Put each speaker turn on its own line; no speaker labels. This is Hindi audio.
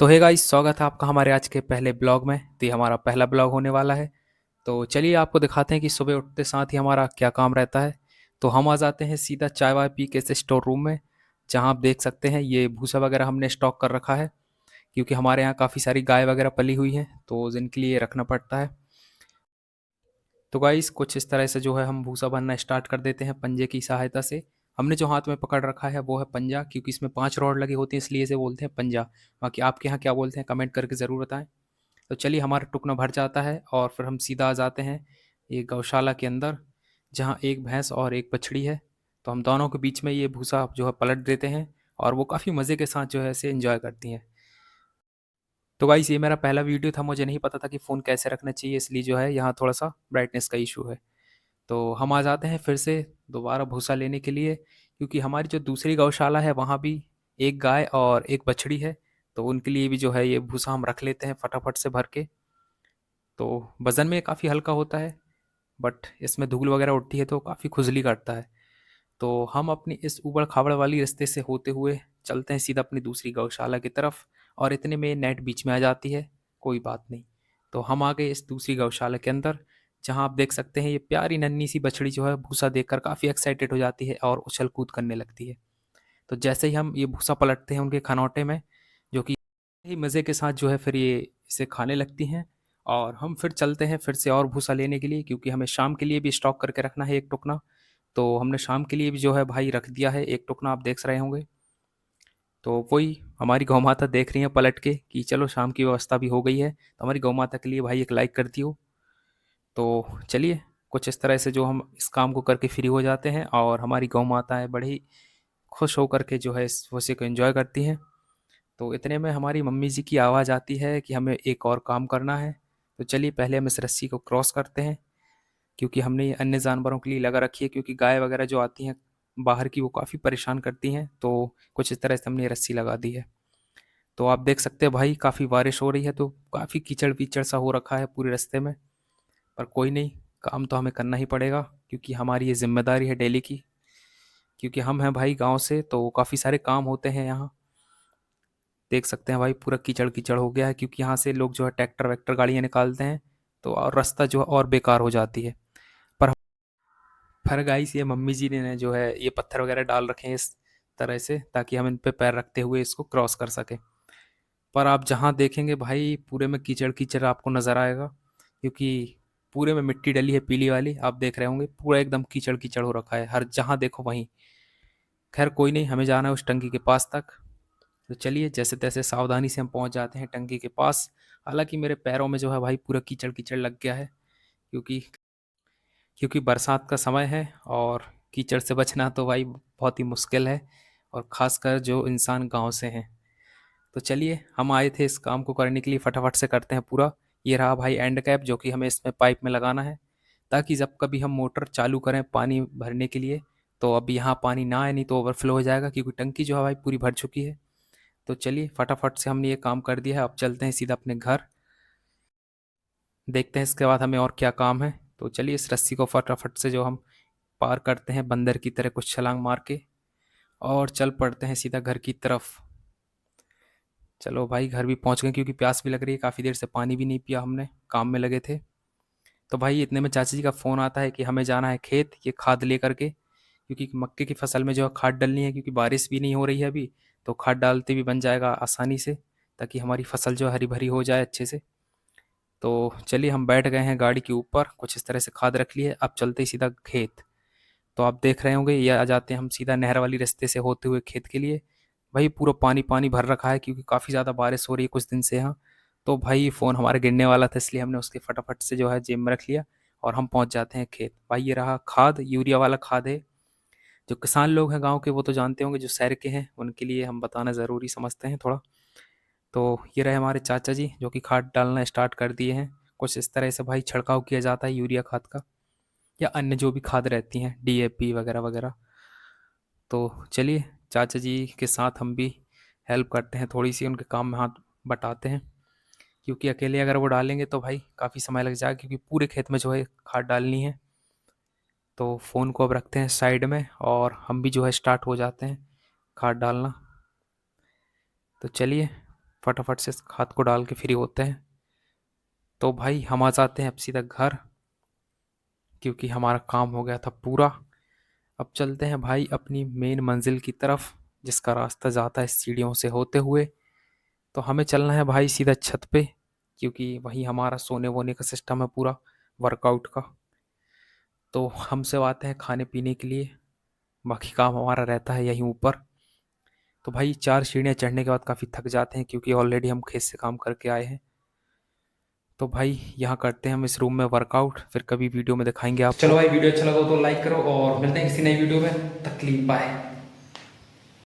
तो हे गाइस, स्वागत है आपका हमारे आज के पहले ब्लॉग में। तो ये हमारा पहला ब्लॉग होने वाला है। तो चलिए आपको दिखाते हैं कि सुबह उठते साथ ही हमारा क्या काम रहता है। तो हम आ जाते हैं सीधा चाय वाय पी के से स्टोर रूम में, जहाँ आप देख सकते हैं ये भूसा वगैरह हमने स्टॉक कर रखा है, क्योंकि हमारे यहाँ काफ़ी सारी गाय वगैरह पली हुई हैं, तो जिनके लिए रखना पड़ता है। तो गाइस कुछ इस तरह से जो है हम भूसा भरना स्टार्ट कर देते हैं पंजे की सहायता से। हमने जो हाथ में पकड़ रखा है वो है पंजा, क्योंकि इसमें 5 रॉड लगी होती हैं, इसलिए इसे बोलते हैं पंजा। बाकी आपके यहाँ क्या बोलते हैं कमेंट करके ज़रूर बताएं। तो चलिए हमारा टुकना भर जाता है और फिर हम सीधा आ जाते हैं ये गौशाला के अंदर, जहाँ एक भैंस और एक बछड़ी है। तो हम दोनों के बीच में ये भूसा जो है पलट देते हैं, और वो काफ़ी मज़े के साथ जो है इसे एंजॉय करती हैं। तो गाइस ये मेरा पहला वीडियो था, मुझे नहीं पता था कि फ़ोन कैसे रखना चाहिए, इसलिए जो है यहाँ थोड़ा सा ब्राइटनेस का इशू है। तो हम आ जाते हैं फिर से दोबारा भूसा लेने के लिए, क्योंकि हमारी जो दूसरी गौशाला है वहाँ भी एक गाय और एक बछड़ी है। तो उनके लिए भी जो है ये भूसा हम रख लेते हैं फटाफट से भर के। तो वज़न में काफ़ी हल्का होता है, बट इसमें धूल वगैरह उड़ती है तो काफ़ी खुजली करता है। तो हम अपनी इस ऊबड़-खाबड़ वाली रास्ते से होते हुए चलते हैं सीधा अपनी दूसरी गौशाला की तरफ, और इतने में नेट बीच में आ जाती है। कोई बात नहीं। तो हम आ गए इस दूसरी गौशाला के अंदर, जहाँ आप देख सकते हैं ये प्यारी नन्ही सी बछड़ी जो है भूसा देखकर काफ़ी एक्साइटेड हो जाती है और उछल-कूद करने लगती है। तो जैसे ही हम ये भूसा पलटते हैं उनके खनौटे में, जो कि ही मज़े के साथ जो है फिर ये इसे खाने लगती हैं। और हम फिर चलते हैं फिर से और भूसा लेने के लिए, क्योंकि हमें शाम के लिए भी स्टॉक करके रखना है एक टुकना। तो हमने शाम के लिए भी जो है भाई रख दिया है एक टुकना, आप देख रहे होंगे। तो वही हमारी गौ माता देख रही है पलट के कि चलो शाम की व्यवस्था भी हो गई है, तो हमारी गौ माता के लिए भाई एक लाइक कर दियो। तो चलिए कुछ इस तरह से जो हम इस काम को करके फ्री हो जाते हैं, और हमारी गौ माताएं बड़े ही खुश होकर के जो है इस भूसे को एंजॉय करती हैं। तो इतने में हमारी मम्मी जी की आवाज़ आती है कि हमें एक और काम करना है। तो चलिए पहले हम इस रस्सी को क्रॉस करते हैं, क्योंकि हमने ये अन्य जानवरों के लिए लगा रखी है, क्योंकि गाय वगैरह जो आती हैं बाहर की वो काफ़ी परेशान करती हैं। तो कुछ इस तरह से हमने ये रस्सी लगा दी है। तो आप देख सकते हैं भाई काफ़ी बारिश हो रही है, तो काफ़ी कीचड़ वीचड़ सा हो रखा है पूरे रास्ते में। पर कोई नहीं, काम तो हमें करना ही पड़ेगा, क्योंकि हमारी ये जिम्मेदारी है डेली की। क्योंकि हम हैं भाई गांव से, तो काफ़ी सारे काम होते हैं यहाँ। देख सकते हैं भाई पूरा कीचड़ कीचड़ हो गया है, क्योंकि यहाँ से लोग जो है ट्रैक्टर वैक्टर गाड़ियाँ निकालते हैं, तो और रास्ता जो है और बेकार हो जाती है। पर गाइस ये मम्मी जी ने जो है ये पत्थर वगैरह डाल रखे हैं इस तरह से, ताकि हम इन पे पैर रखते हुए इसको क्रॉस कर सकें। पर आप जहाँ देखेंगे भाई पूरे में कीचड़ कीचड़ आपको नज़र आएगा, क्योंकि पूरे में मिट्टी डली है पीली वाली, आप देख रहे होंगे पूरा एकदम कीचड़ कीचड़ हो रखा है हर जहाँ देखो वहीं। खैर कोई नहीं, हमें जाना है उस टंकी के पास तक। तो चलिए जैसे तैसे सावधानी से हम पहुंच जाते हैं टंकी के पास। हालांकि मेरे पैरों में जो है भाई पूरा कीचड़ कीचड़ लग गया है, क्योंकि बरसात का समय है, और कीचड़ से बचना तो भाई बहुत ही मुश्किल है, और ख़ासकर जो इंसान गाँव से हैं। तो चलिए हम आए थे इस काम को करने के लिए, फटाफट से करते हैं पूरा। ये रहा भाई एंड कैप, जो कि हमें इसमें पाइप में लगाना है, ताकि जब कभी हम मोटर चालू करें पानी भरने के लिए, तो अब यहाँ पानी ना आए, नहीं तो ओवरफ्लो हो जाएगा, क्योंकि टंकी जो है भाई पूरी भर चुकी है। तो चलिए फटाफट से हमने ये काम कर दिया है, अब चलते हैं सीधा अपने घर। देखते हैं इसके बाद हमें और क्या काम है। तो चलिए इस रस्सी को फटाफट से जो हम पार करते हैं बंदर की तरह कुछ छलांग मार के, और चल पड़ते हैं सीधा घर की तरफ। चलो भाई घर भी पहुंच गए, क्योंकि प्यास भी लग रही है, काफ़ी देर से पानी भी नहीं पिया हमने, काम में लगे थे। तो भाई इतने में चाचा जी का फ़ोन आता है कि हमें जाना है खेत ये खाद लेकर के, क्योंकि मक्के की फसल में जो है खाद डलनी है, क्योंकि बारिश भी नहीं हो रही है अभी। तो खाद डालते भी बन जाएगा आसानी से, ताकि हमारी फसल जो है हरी भरी हो जाए अच्छे से। तो चलिए हम बैठ गए हैं गाड़ी के ऊपर, कुछ इस तरह से खाद रख ली है, अब चलते ही सीधा खेत। तो आप देख रहे होंगे ये आ जाते हैं हम सीधा नहर वाली रास्ते से होते हुए खेत के लिए। भाई पूरा पानी पानी भर रखा है, क्योंकि काफ़ी ज़्यादा बारिश हो रही है कुछ दिन से यहाँ। तो भाई फ़ोन हमारे गिरने वाला था, इसलिए हमने उसके फटाफट से जो है जेब में रख लिया, और हम पहुँच जाते हैं खेत। भाई ये रहा खाद, यूरिया वाला खाद है। जो किसान लोग हैं गाँव के वो तो जानते होंगे, जो शहर के हैं उनके लिए हम बताना ज़रूरी समझते हैं थोड़ा। तो ये रहे हमारे चाचा जी, जो कि खाद डालना स्टार्ट कर दिए हैं। कुछ इस तरह से भाई छिड़काव किया जाता है यूरिया खाद का, या अन्य जो भी खाद रहती हैं डीएपी वगैरह वगैरह। तो चलिए चाचा जी के साथ हम भी हेल्प करते हैं, थोड़ी सी उनके काम में हाथ बटाते हैं, क्योंकि अकेले अगर वो डालेंगे तो भाई काफ़ी समय लग जाएगा, क्योंकि पूरे खेत में जो है खाद डालनी है। तो फ़ोन को अब रखते हैं साइड में, और हम भी जो है स्टार्ट हो जाते हैं खाद डालना। तो चलिए फटाफट से खाद को डाल के फ्री होते हैं। तो भाई हम आ जाते हैं अब सीधा घर, क्योंकि हमारा काम हो गया था पूरा। अब चलते हैं भाई अपनी मेन मंजिल की तरफ, जिसका रास्ता जाता है सीढ़ियों से होते हुए। तो हमें चलना है भाई सीधा छत पे, क्योंकि वहीं हमारा सोने वोने का सिस्टम है पूरा, वर्कआउट का। तो हम सब आते हैं खाने पीने के लिए, बाकी काम हमारा रहता है यहीं ऊपर। तो भाई 4 सीढ़ियाँ चढ़ने के बाद काफ़ी थक जाते हैं, क्योंकि ऑलरेडी हम खेत से काम करके आए हैं। तो भाई यहाँ करते हैं हम इस रूम में वर्कआउट, फिर कभी वीडियो में दिखाएंगे आपको। चलो भाई, वीडियो अच्छा लगा तो लाइक करो और मिलते हैं किसी नई वीडियो में। तक के लिए बाय।